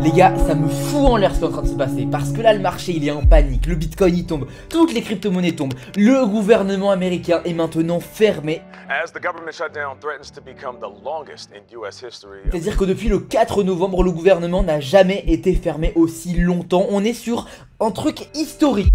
Les gars, ça me fout en l'air ce qui est en train de se passer. Parce que là, le marché, il est en panique. Le bitcoin, il tombe. Toutes les crypto-monnaies tombent. Le gouvernement américain est maintenant fermé. C'est-à-dire que depuis le 4 novembre, le gouvernement n'a jamais été fermé aussi longtemps. On est sur un truc historique.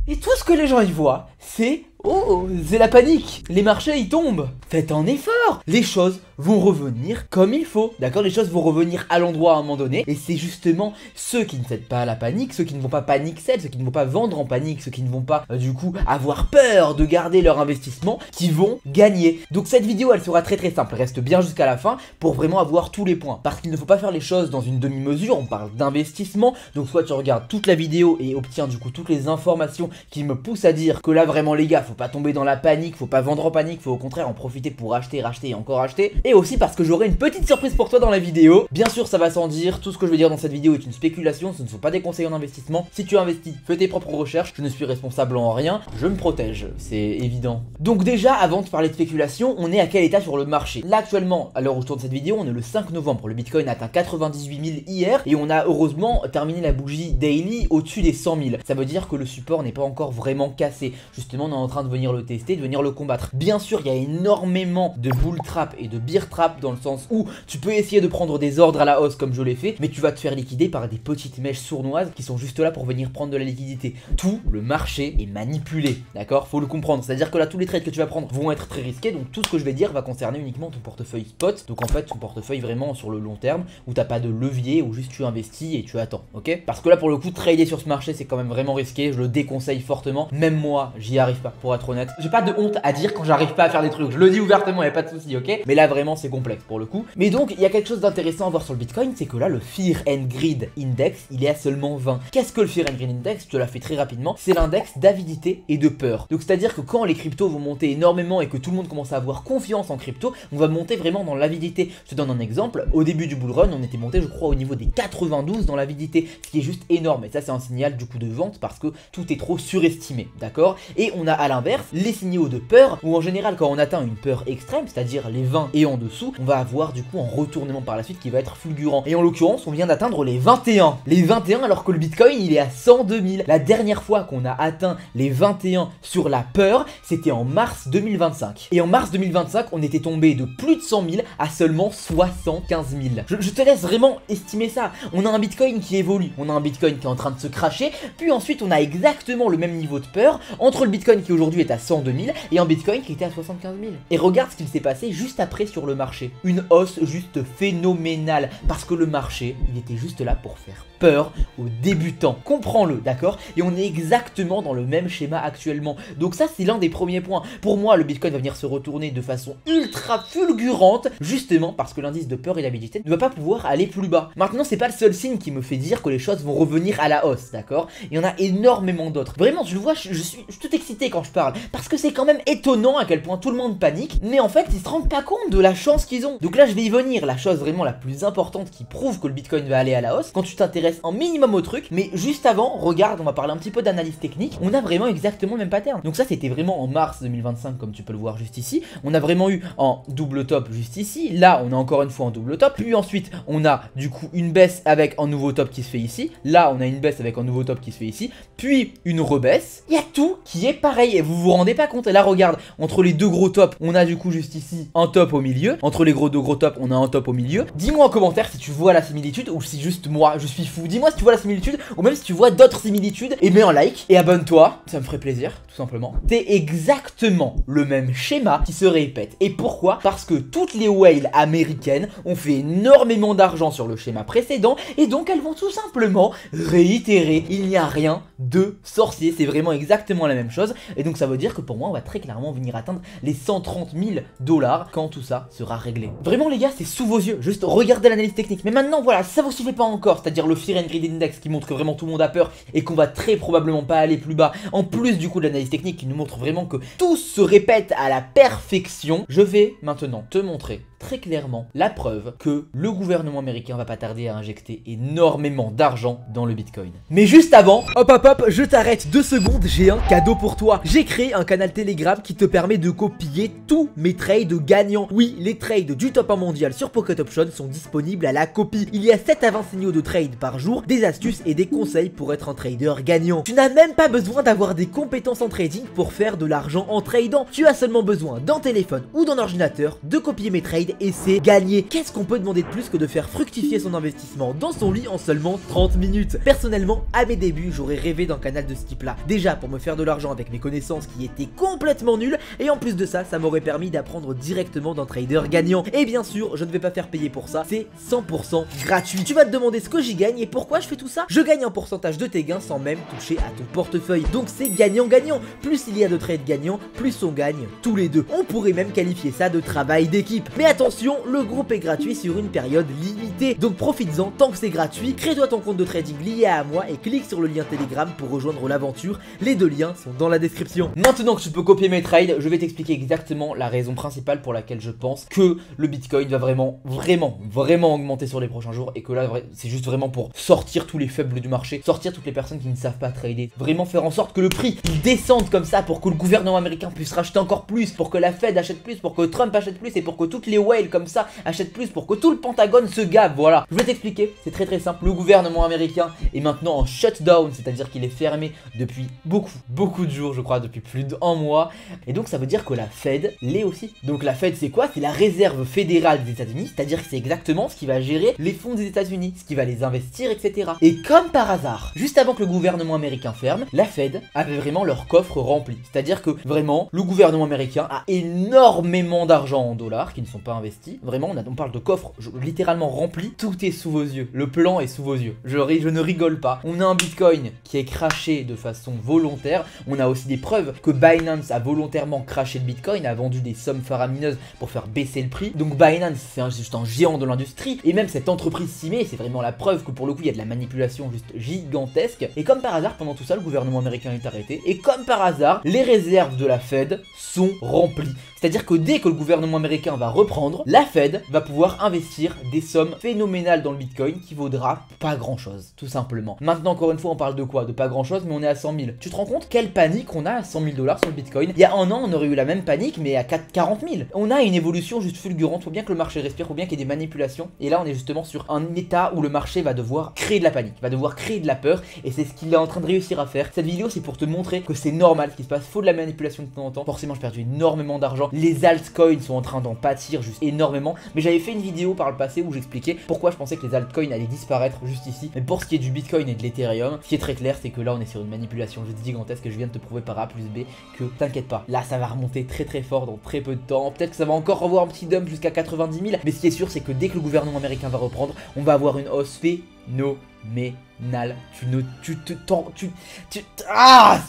Et tout ce que les gens y voient, c'est... Oh, c'est la panique. Les marchés, ils tombent. Faites un effort. Les choses vont revenir comme il faut. D'accord? Les choses vont revenir à l'endroit à un moment donné. Et c'est justement ceux qui ne cèdent pas à la panique, ceux qui ne vont pas panic sell, ceux qui ne vont pas vendre en panique, ceux qui ne vont pas, du coup, avoir peur de garder leur investissement, qui vont gagner. Donc cette vidéo, elle sera très simple. Reste bien jusqu'à la fin pour vraiment avoir tous les points. Parce qu'il ne faut pas faire les choses dans une demi-mesure. On parle d'investissement. Donc soit tu regardes toute la vidéo et obtiens du coup toutes les informations qui me poussent à dire que là, vraiment, les gars, faut pas tomber dans la panique, faut pas vendre en panique, faut au contraire en profiter pour acheter, racheter et encore acheter. Et aussi parce que j'aurai une petite surprise pour toi dans la vidéo. Bien sûr, ça va sans dire, tout ce que je vais dire dans cette vidéo est une spéculation, ce ne sont pas des conseils en investissement. Si tu investis, fais tes propres recherches, je ne suis responsable en rien, je me protège, c'est évident. Donc déjà, avant de parler de spéculation, on est à quel état sur le marché? Là actuellement, à l'heure où je tourne cette vidéo, on est le 5 novembre, le Bitcoin a atteint 98 000 hier et on a heureusement terminé la bougie daily au-dessus des 100 000. Ça veut dire que le support n'est pas encore vraiment cassé. Justement, on est en train de venir le tester, de venir le combattre. Bien sûr, il y a énormément de bull trap et de bear trap dans le sens où tu peux essayer de prendre des ordres à la hausse comme je l'ai fait, mais tu vas te faire liquider par des petites mèches sournoises qui sont juste là pour venir prendre de la liquidité. Tout le marché est manipulé, d'accord? Faut le comprendre. C'est-à-dire que là, tous les trades que tu vas prendre vont être très risqués, donc tout ce que je vais dire va concerner uniquement ton portefeuille spot. Donc en fait, ton portefeuille vraiment sur le long terme où t'as pas de levier, où juste tu investis et tu attends, ok? Parce que là, pour le coup, trader sur ce marché, c'est quand même vraiment risqué. Je le déconseille fortement. Même moi, j'y arrive pas, pour être honnête. J'ai pas de honte à dire quand j'arrive pas à faire des trucs. Je le dis ouvertement, y a pas de souci, ok? Mais là, vraiment, c'est complexe pour le coup. Mais donc, il y a quelque chose d'intéressant à voir sur le Bitcoin, c'est que là, le Fear and Greed Index, il est à seulement 20. Qu'est-ce que le Fear and Greed Index? Je te la fais très rapidement. C'est l'index d'avidité et de peur. Donc, c'est-à-dire que quand les cryptos vont monter énormément et que tout le monde commence à avoir confiance en crypto, on va monter vraiment dans l'avidité. Je te donne un exemple. Au début du bull run, on était monté, je crois, au niveau des 92 dans l'avidité, ce qui est juste énorme. Et ça, c'est un signal du coup de vente parce que tout est trop surestimé, d'accord? Et on a à l'inverse les signaux de peur où en général, quand on atteint une peur extrême, c'est-à-dire les 20 et en dessous, on va avoir du coup un retournement par la suite qui va être fulgurant. Et en l'occurrence, on vient d'atteindre les 21. Les 21 alors que le Bitcoin, il est à 102 000. La dernière fois qu'on a atteint les 21 sur la peur, c'était en mars 2025. Et en mars 2025, on était tombé de plus de 100 000 à seulement 75 000. Je te laisse vraiment estimer ça. On a un Bitcoin qui évolue. On a un Bitcoin qui est en train de se cracher. Puis ensuite, on a exactement le même niveau de peur entre le Bitcoin qui aujourd'hui est à 102 000 et un Bitcoin qui était à 75 000. Et regarde ce qu'il s'est passé juste après sur le marché. Une hausse juste phénoménale parce que le marché, il était juste là pour faire peur aux débutants. Comprends-le, d'accord? Et on est exactement dans le même schéma actuellement. Donc ça, c'est l'un des premiers points. Pour moi, le Bitcoin va venir se retourner de façon ultra fulgurante, justement parce que l'indice de peur et d'avidité ne va pas pouvoir aller plus bas. Maintenant, c'est pas le seul signe qui me fait dire que les choses vont revenir à la hausse, d'accord? Il y en a énormément d'autres. Vraiment, tu le vois, je suis tout excité quand je parle, parce que c'est quand même étonnant à quel point tout le monde panique, mais en fait, ils se rendent pas compte de la chance qu'ils ont. Donc là, je vais y venir. La chose vraiment la plus importante qui prouve que le Bitcoin va aller à la hausse, quand tu t'intéresses un minimum au truc, mais juste avant, regarde, on va parler un petit peu d'analyse technique, on a vraiment exactement le même pattern. Donc ça, c'était vraiment en mars 2025, comme tu peux le voir juste ici. On a vraiment eu en double top juste ici. Là, on a encore une fois en double top. Puis ensuite, on a du coup une baisse avec un nouveau top qui se fait ici. Là, on a une baisse avec un nouveau top qui se fait ici. Puis une rebaisse. Il y a tout qui est pareil. Et vous vous rendez pas compte. Et là, regarde, entre les deux gros tops, on a du coup juste ici un top au milieu. Entre les deux gros tops, on a un top au milieu. Dis-moi en commentaire si tu vois la similitude ou si juste moi, je suis fou. Dis-moi si tu vois la similitude ou même si tu vois d'autres similitudes. Et mets un like et abonne-toi. Ça me ferait plaisir, tout simplement. C'est exactement le même schéma qui se répète. Et pourquoi? Parce que toutes les whales américaines ont fait énormément d'argent sur le schéma précédent et donc elles vont tout simplement réitérer. Il n'y a rien de sorcier, c'est vraiment exactement la même chose. Et donc ça veut dire que pour moi, on va très clairement venir atteindre les 130 000 $ quand tout ça sera réglé. Vraiment les gars, c'est sous vos yeux, juste regardez l'analyse technique. Mais maintenant voilà, ça vous suffit pas encore, c'est-à-dire le Fear and Greed Index qui montre que vraiment tout le monde a peur et qu'on va très probablement pas aller plus bas. En plus du coup de l'analyse technique qui nous montre vraiment que tout se répète à la perfection. Je vais maintenant te montrer très clairement la preuve que le gouvernement américain va pas tarder à injecter énormément d'argent dans le Bitcoin. Mais juste avant, hop, je t'arrête 2 secondes, j'ai un cadeau pour toi. J'ai créé un canal Telegram qui te permet de copier tous mes trades gagnants. Oui, les trades du top 1 mondial sur Pocket Option sont disponibles à la copie. Il y a 7 à 20 signaux de trade par jour, des astuces et des conseils pour être un trader gagnant. Tu n'as même pas besoin d'avoir des compétences en trading pour faire de l'argent en tradant. Tu as seulement besoin d'un téléphone ou d'un ordinateur, de copier mes trades et c'est gagné. Qu'est-ce qu'on peut demander de plus que de faire fructifier son investissement dans son lit en seulement 30 minutes? Personnellement, à mes débuts, j'aurais rêvé d'un canal de ce type-là. Déjà pour me faire de l'argent avec mes connaissances qui étaient complètement nulles, et en plus de ça, ça m'aurait permis d'apprendre directement d'un trader gagnant. Et bien sûr, je ne vais pas faire payer pour ça, c'est 100% gratuit. Tu vas te demander ce que j'y gagne et pourquoi je fais tout ça? Je gagne un pourcentage de tes gains sans même toucher à ton portefeuille. Donc c'est gagnant-gagnant. Plus il y a de trades gagnants, plus on gagne tous les deux. On pourrait même qualifier ça de travail d'équipe. Mais attention, le groupe est gratuit sur une période limitée. Donc profites-en tant que c'est gratuit. Crée-toi ton compte de trading lié à moi et clique sur le lien Telegram pour rejoindre l'aventure. Les 2 liens sont dans la description. Maintenant que tu peux copier mes trades, je vais t'expliquer exactement la raison principale pour laquelle je pense que le Bitcoin va vraiment augmenter sur les prochains jours et que là c'est juste vraiment pour sortir tous les faibles du marché, sortir toutes les personnes qui ne savent pas trader, vraiment faire en sorte que le prix descende comme ça pour que le gouvernement américain puisse racheter encore plus, pour que la Fed achète plus, pour que Trump achète plus et pour que toutes les whales comme ça achètent plus, pour que tout le Pentagone se gave. Voilà, je vais t'expliquer, c'est très simple. Le gouvernement américain est maintenant en shutdown, c'est-à-dire qu'il est fermé depuis beaucoup de jours, je crois depuis plus d'1 mois, et donc ça veut dire que la Fed l'est aussi. Donc la Fed c'est quoi? C'est la réserve fédérale des États-Unis, c'est-à-dire que c'est exactement ce qui va gérer les fonds des États-Unis, ce qui va les investir, etc. Et comme par hasard, juste avant que le gouvernement américain ferme, la Fed avait vraiment leur coffre rempli, c'est-à-dire que vraiment le gouvernement américain a énormément d'argent en dollars qui ne sont pas investis. Vraiment on parle de coffre littéralement rempli, tout est sous vos yeux, le plan est sous vos yeux, je ne rigole pas. On a un Bitcoin qui est crashé de façon volontaire, on a aussi des preuves que Binance a volontairement crashé le Bitcoin, a vendu des sommes faramineuses pour faire baisser le prix. Donc Binance c'est juste un géant de l'industrie, et même cette entreprise Cimé, c'est vraiment la preuve que pour le coup il y a de la manipulation juste gigantesque. Et comme par hasard, pendant tout ça, le gouvernement américain est arrêté, et comme par hasard, les réserves de la Fed sont remplies. C'est-à-dire que dès que le gouvernement américain va reprendre, la Fed va pouvoir investir des sommes phénoménales dans le Bitcoin qui vaudra pas grand-chose, tout simplement. Maintenant, encore une fois, on parle de quoi? De pas grand-chose, mais on est à 100 000. Tu te rends compte quelle panique on a à 100 000 $ sur le Bitcoin? Il y a 1 an, on aurait eu la même panique, mais à 40 000. On a une évolution juste fulgurante, faut bien que le marché respire, faut bien qu'il y ait des manipulations. Et là, on est justement sur un état où le marché va devoir créer de la panique, va devoir créer de la peur, et c'est ce qu'il est en train de réussir à faire. Cette vidéo, c'est pour te montrer que c'est normal ce qui se passe, faut de la manipulation de temps en temps. Forcément, j'ai perdu énormément d'argent. Les altcoins sont en train d'en pâtir juste énormément, mais j'avais fait une vidéo par le passé où j'expliquais pourquoi je pensais que les altcoins allaient disparaître juste ici. Mais pour ce qui est du Bitcoin et de l'Ethereum, ce qui est très clair, c'est que là on est sur une manipulation juste gigantesque et je viens de te prouver par A plus B que t'inquiète pas, là ça va remonter très fort dans très peu de temps. Peut-être que ça va encore revoir un petit dump jusqu'à 90 000, mais ce qui est sûr, c'est que dès que le gouvernement américain va reprendre, on va avoir une hausse phénoménale.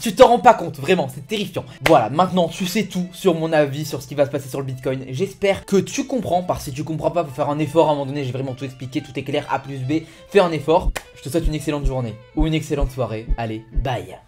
Tu t'en rends pas compte, vraiment, c'est terrifiant. Voilà, maintenant tu sais tout sur mon avis sur ce qui va se passer sur le Bitcoin. J'espère que tu comprends, parce que si tu comprends pas, faut faire un effort à un moment donné. J'ai vraiment tout expliqué, tout est clair, A plus B. Fais un effort. Je te souhaite une excellente journée ou une excellente soirée. Allez, bye.